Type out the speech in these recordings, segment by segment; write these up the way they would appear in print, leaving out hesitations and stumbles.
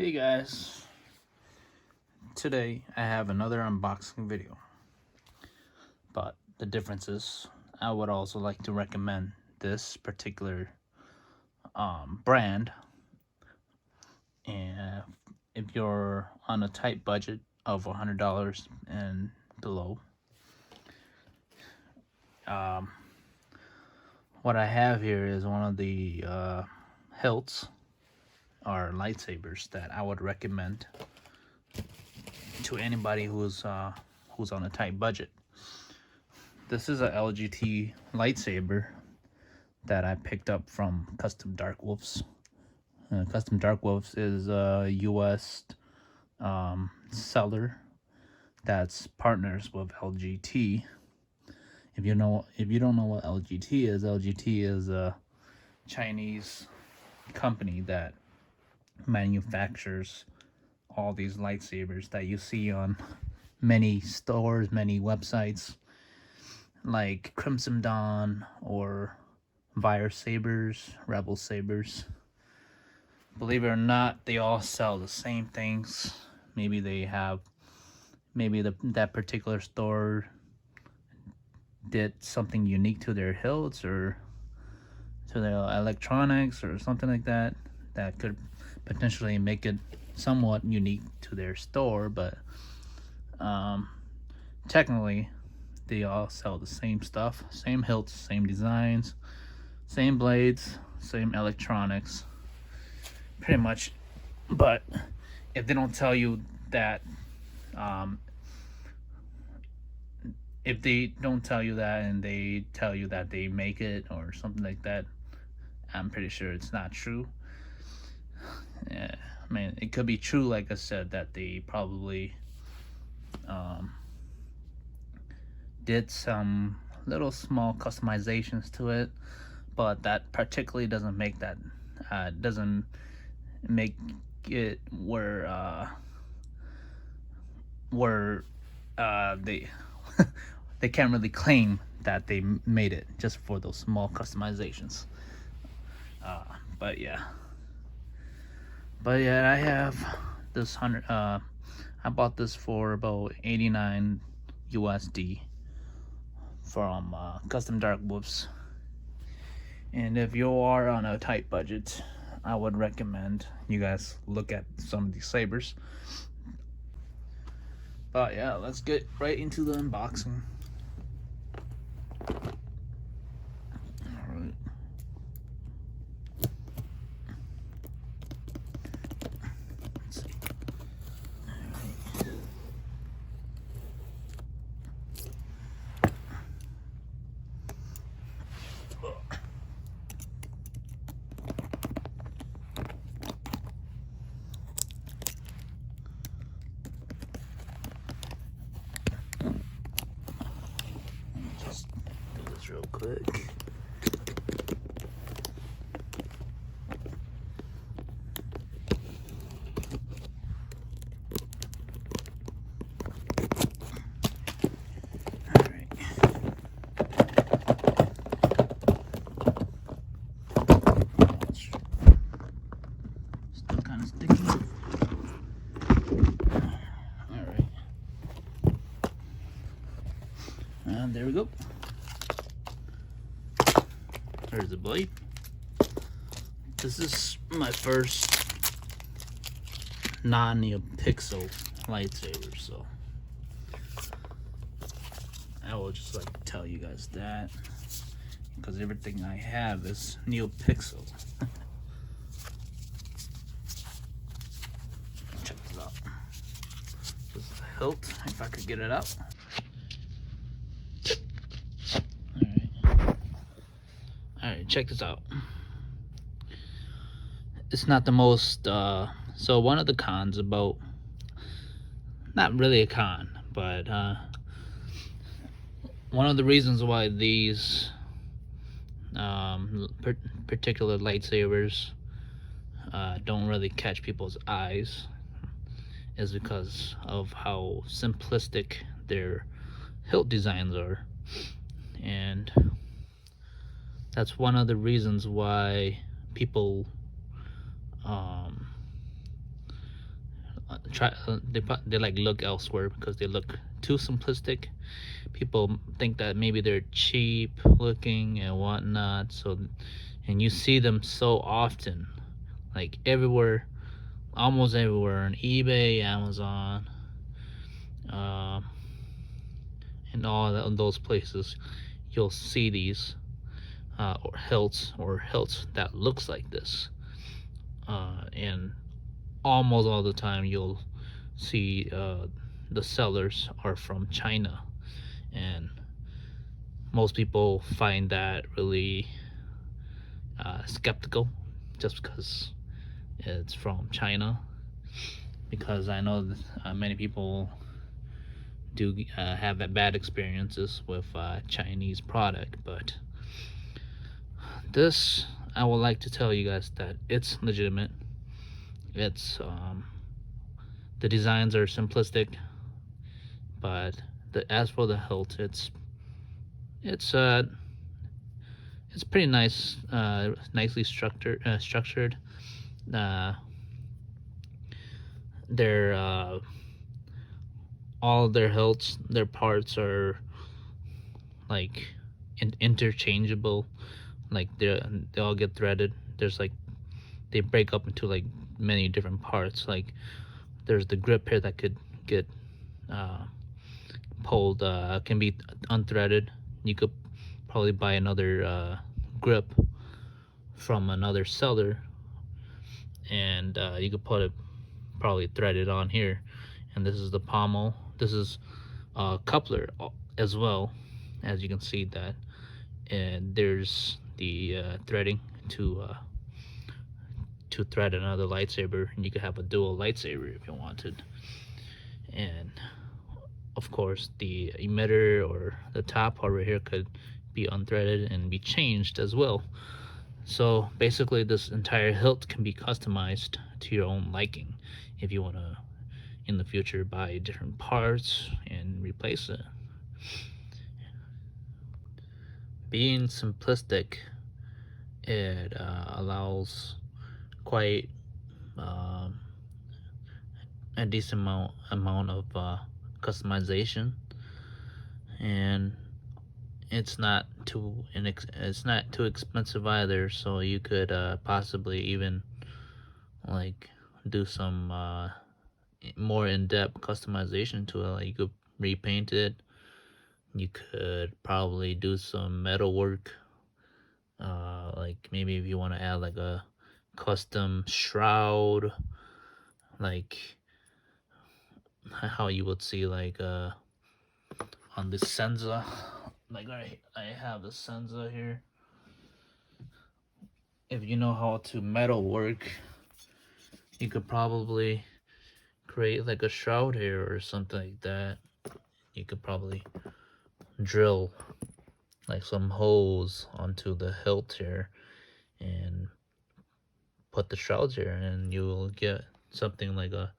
Hey guys, today I have another unboxing video, but the difference is I would also like to recommend this particular brand, and if you're on a tight budget of $100 and below. What I have here is one of the hilts or lightsabers that I would recommend to anybody who's on a tight budget. This is a LGT lightsaber that I picked up from Custom Dark Wolves. Custom Dark Wolves is a US seller that's partners with LGT. If you don't know what LGT is a Chinese company that manufactures all these lightsabers that you see on many stores, many websites, like Crimson Dawn or Fire Sabers, Rebel Sabers. Believe it or not, they all sell the same things. Maybe that particular store did something unique to their hilts or to their electronics or something like that could potentially make it somewhat unique to their store, but technically they all sell the same stuff, same hilts, same designs, same blades, same electronics, pretty much. But if they don't tell you that, if they don't tell you that and they tell you that they make it or something like that, I'm pretty sure it's not true. Yeah, I mean, it could be true, like I said, that they probably did some little small customizations to it, but that particularly doesn't make that doesn't make it where they they can't really claim that they made it just for those small customizations. But yeah, I have this I bought this for about 89 USD from Custom Dark Wolves. And if you are on a tight budget, I would recommend you guys look at some of these sabers. But yeah, let's get right into the unboxing. Alright. Let's see. Just do this real quick. Still kind of sticky. Alright. And there we go. There's the blade. This is my first non-NeoPixel lightsaber, so I will just like to tell you guys that, because everything I have is NeoPixel. Check this out. This is the hilt, if I could get it out. Alright, check this out. It's not the most, so one of the cons about, not really a con, but one of the reasons why these particular lightsabers don't really catch people's eyes is because of how simplistic their hilt designs are. And that's one of the reasons why people they like look elsewhere because they look too simplistic. People think that maybe they're cheap looking and whatnot. So, and you see them so often, like everywhere, almost everywhere on eBay, Amazon, uh, and all those places. You'll see these or hilts that looks like this, and almost all the time you'll see the sellers are from China, and most people find that really skeptical just because it's from China. Because I know many people do have bad experiences with Chinese product, but this I would like to tell you guys that it's legitimate. It's the designs are simplistic, but as for the hilt, it's uh it's pretty nice, nicely structured. Uh, they're all their hilts, their parts are like interchangeable. Like they all get threaded. There's like they break up into like many different parts. Like there's the grip here that could get uh, pulled, can be unthreaded. You could probably buy another grip from another seller, and you could put it probably threaded on here. And this is the pommel. This is coupler as well, as you can see that. And there's the threading to thread another lightsaber, and you could have a dual lightsaber if you wanted. And of course, the emitter or the top part right here could be unthreaded and be changed as well. So basically, this entire hilt can be customized to your own liking if you want to, in the future, buy different parts and replace it. Being simplistic, it allows quite um, a decent amount of customization, and it's not too expensive either. So you could possibly even like do some more in-depth customization to it. Like you could repaint it. You could probably do some metal work. Like maybe if you want to add like a custom shroud, like how you would see like on this Senza. Like I have the Senza here. If you know how to metal work, you could probably create like a shroud here or something like that. You could probably drill like some holes onto the hilt here and put the shrouds here, and you will get something like a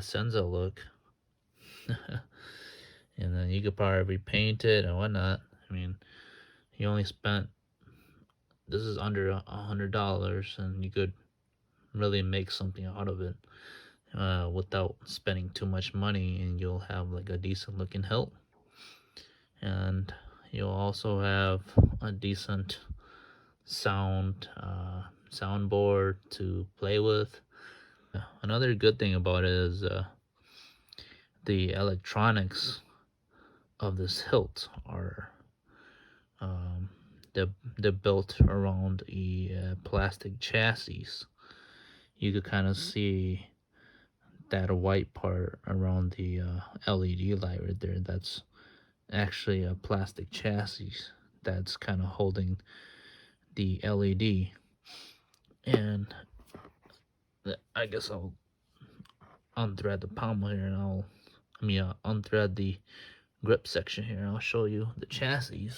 Senza look. And then you could probably repaint it and whatnot. I mean, you only spent, this is under $100, and you could really make something out of it without spending too much money, and you'll have like a decent looking hilt, and you'll also have a decent soundboard to play with. Another good thing about it is the electronics of this hilt are um, they're built around a plastic chassis. You could kind of see that white part around the LED light right there. That's actually a plastic chassis that's kind of holding the LED. And I guess I'll unthread the pommel here, and unthread the grip section here. I'll show you the chassis.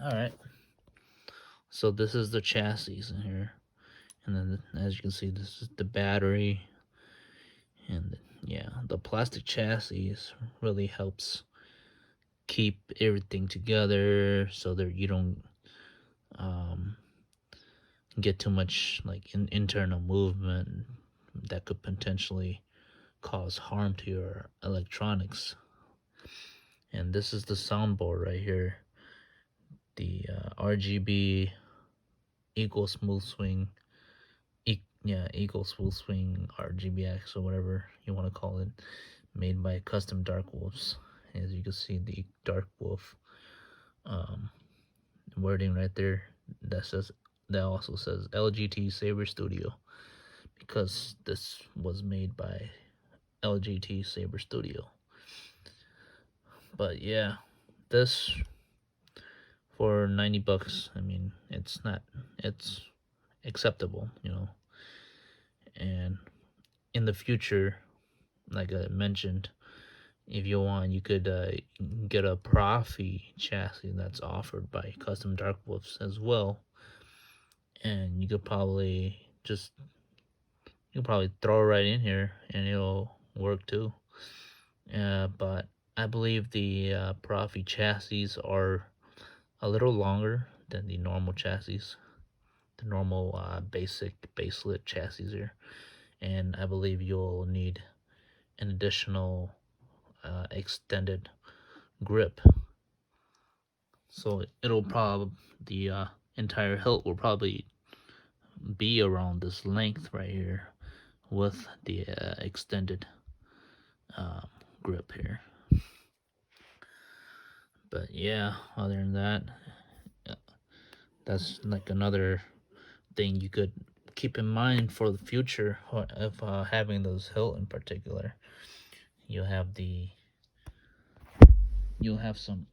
All right. So this is the chassis in here, And then, as you can see, this is the battery. And yeah, the plastic chassis really helps keep everything together so that you don't um, get too much like internal movement that could potentially cause harm to your electronics. And this is the soundboard right here, the RGB equal smooth swing, equal smooth swing RGBX or whatever you want to call it, made by custom Dark Wolves. As you can see, the Dark Wolf um, wording right there that also says LGT Saber Studio, because this was made by LGT Saber Studio. But yeah, this for $90, I mean, it's acceptable, you know. And in the future, like I mentioned, if you want, you could get a Profi chassis that's offered by Custom Dark Wolves as well, and you could probably throw it right in here and it'll work too. But I believe the Profi chassis are a little longer than the normal chassis, the normal basic baselit chassis here, and I believe you'll need an additional extended grip. So it'll probably the entire hilt will probably be around this length right here with the extended um, grip here. But yeah, other than that, that's like another thing you could keep in mind for the future of having those hilt in particular. You'll have the you'll have some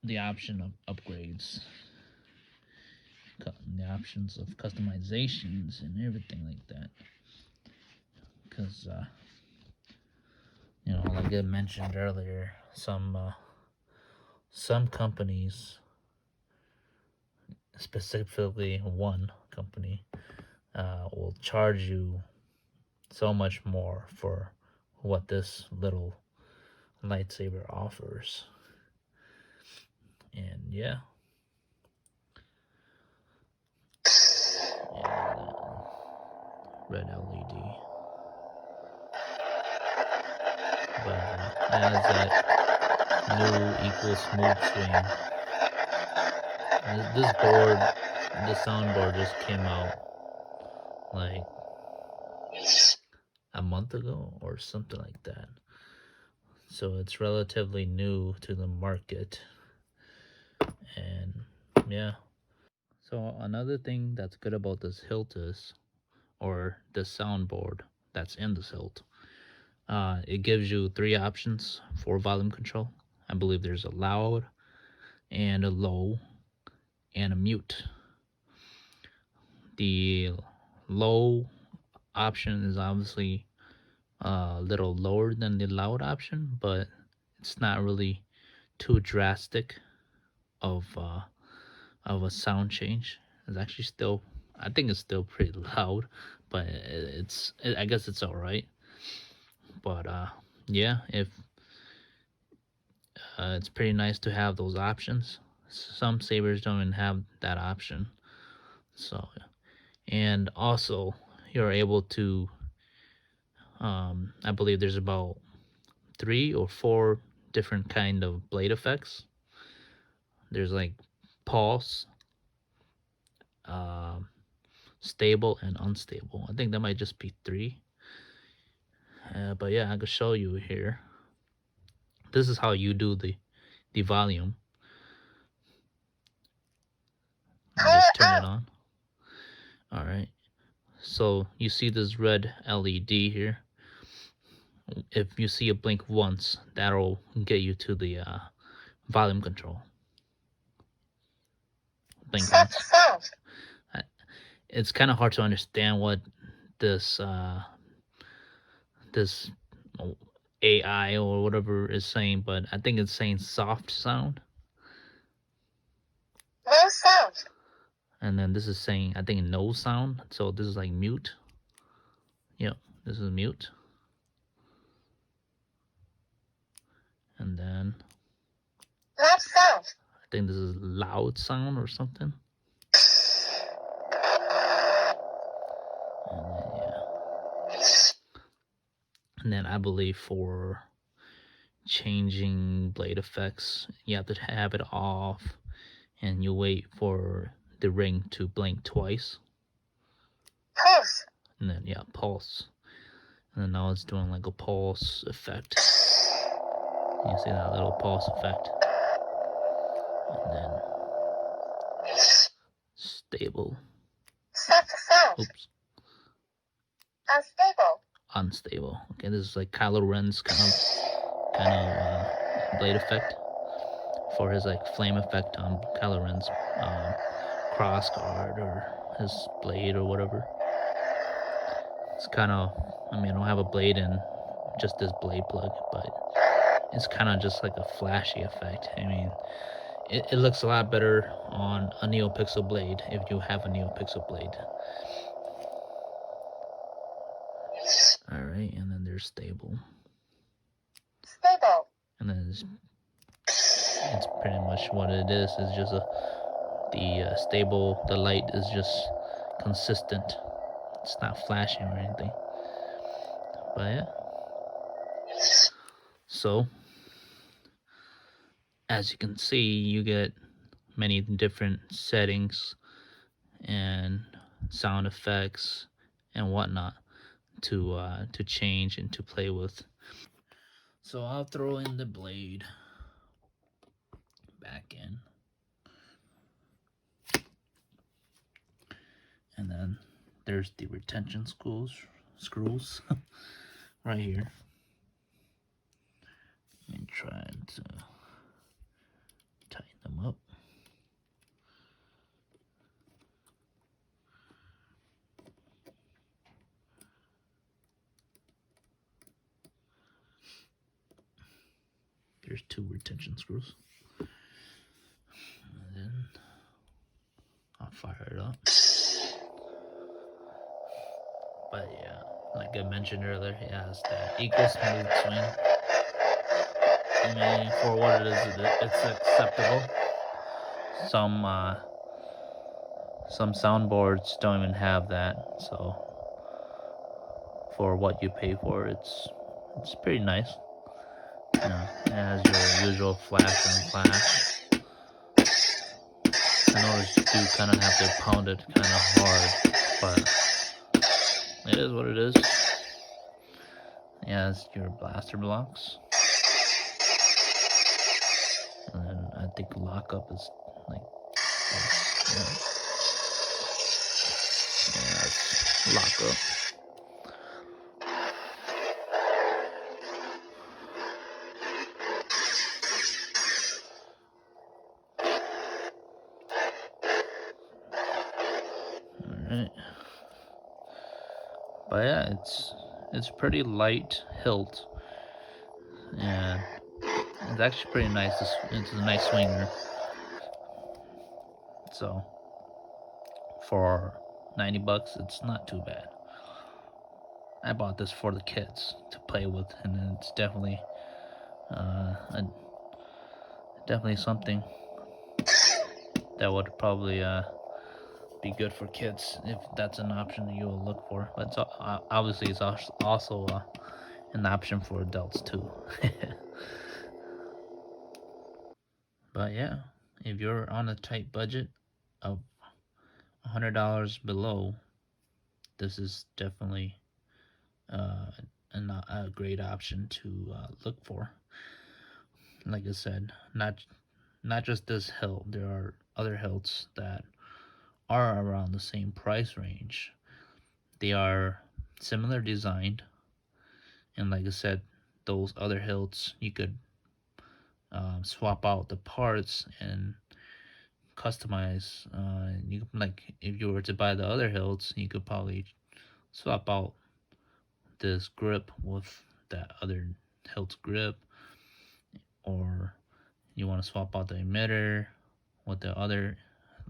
the option of upgrades, the options of customizations and everything like that. Because you know, like I mentioned earlier, some companies, specifically one company, will charge you so much more for what this little lightsaber offers. And yeah, red LED. But as that new equal smooth swing, this board, the soundboard just came out like a month ago or something like that. So it's relatively new to the market. And yeah. So another thing that's good about this hilt is, or the soundboard that's in this hilt, it gives you three options for volume control. I believe there's a loud and a low and a mute. The low option is obviously a little lower than the loud option, but it's not really too drastic of a sound change. It's actually still, I think it's still pretty loud, but I guess it's all right. But yeah, if it's pretty nice to have those options. Some sabers don't even have that option. So, and also you're able to, I believe there's about 3 or 4 different kind of blade effects. There's like pulse, um, stable, and unstable. I think that might just be 3. But yeah, I could show you here. This is how you do the volume. Just turn it on. All right. So you see this red LED here. If you see it blink once, that'll get you to the volume control. Blink once. It's kind of hard to understand what this this AI or whatever is saying, but I think it's saying soft sound. No sound. And then this is saying, I think, no sound. So this is like mute. Yep, this is mute. And then loud sound. I think this is loud sound or something. And then, yeah. And then I believe for changing blade effects, you have to have it off, and you wait for the ring to blink twice. Pulse. And then, yeah, pulse. And then now it's doing like a pulse effect. You see that little pulse effect. And then stable. Soft sound. Oops. Unstable. Unstable. Okay, this is like Kylo Ren's kind of blade effect for his like flame effect on Kylo Ren's cross guard or his blade or whatever. It's kind of, I mean, I don't have a blade in just this blade plug, but it's kind of just like a flashy effect. I mean, it looks a lot better on a NeoPixel blade if you have a NeoPixel blade. Alright, and then there's stable. Stable. And then it's pretty much what it is. It's just the stable, the light is just consistent. It's not flashing or anything. But yeah. So, as you can see, you get many different settings and sound effects and whatnot to change and to play with. So I'll throw in the blade back in, and then there's the retention screws right here. Let me try to tighten them up. There's 2 retention screws. And then I'll fire it up. But yeah, like I mentioned earlier, it has that equal smooth swing. I mean, for what it is, it's acceptable. Some soundboards don't even have that, so for what you pay for, it's pretty nice. You know, it has your usual flash and flash. I noticed you do kind of have to pound it kind of hard, but it is what it is. It has your blaster blocks. And then I think lockup is like this. Yeah, that's lockup. Alright. But yeah, it's pretty light hilt, and it's actually pretty nice. It's a nice swinger. So for $90, it's not too bad. I bought this for the kids to play with, and it's definitely definitely something that would probably be good for kids if that's an option that you will look for. But it's, obviously, it's also an option for adults too. But yeah, if you're on a tight budget of $100 below, this is definitely a great option to look for. Like I said, not just this hilt. There are other hilts that are around the same price range. They are similar designed, and like I said, those other hilts you could swap out the parts and customize. You like if you were to buy the other hilts, you could probably swap out this grip with that other hilt's grip, or you want to swap out the emitter with the other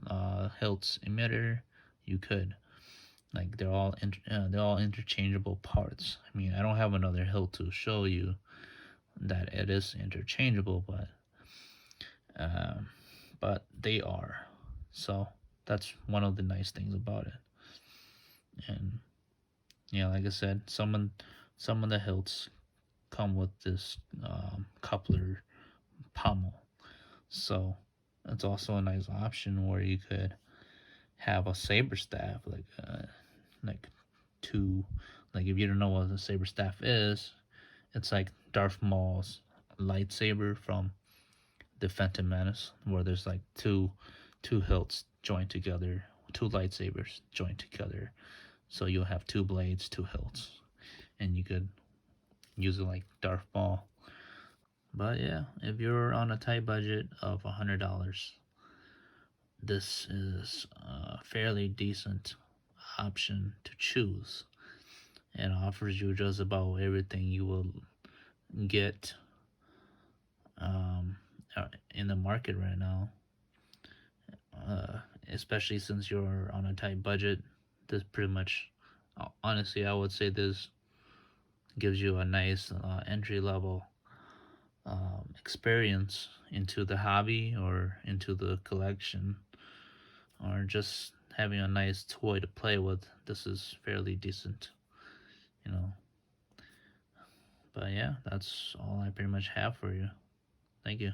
hilts emitter, you could. Like they're all interchangeable parts. I mean, I don't have another hilt to show you that it is interchangeable, but they are. So that's one of the nice things about it. And yeah, like I said, some of the hilts come with this coupler pommel. So it's also a nice option where you could have a saber staff, like two, like if you don't know what a saber staff is, it's like Darth Maul's lightsaber from the Phantom Menace, where there's like two hilts joined together, two lightsabers joined together, so you'll have two blades, two hilts, and you could use it like Darth Maul. But yeah, if you're on a tight budget of $100, this is a fairly decent option to choose. It offers you just about everything you will get um, in the market right now. Especially since you're on a tight budget, this pretty much, honestly, I would say this gives you a nice entry level experience into the hobby or into the collection, or just having a nice toy to play with. This is fairly decent, you know. But yeah, that's all I pretty much have for you. Thank you.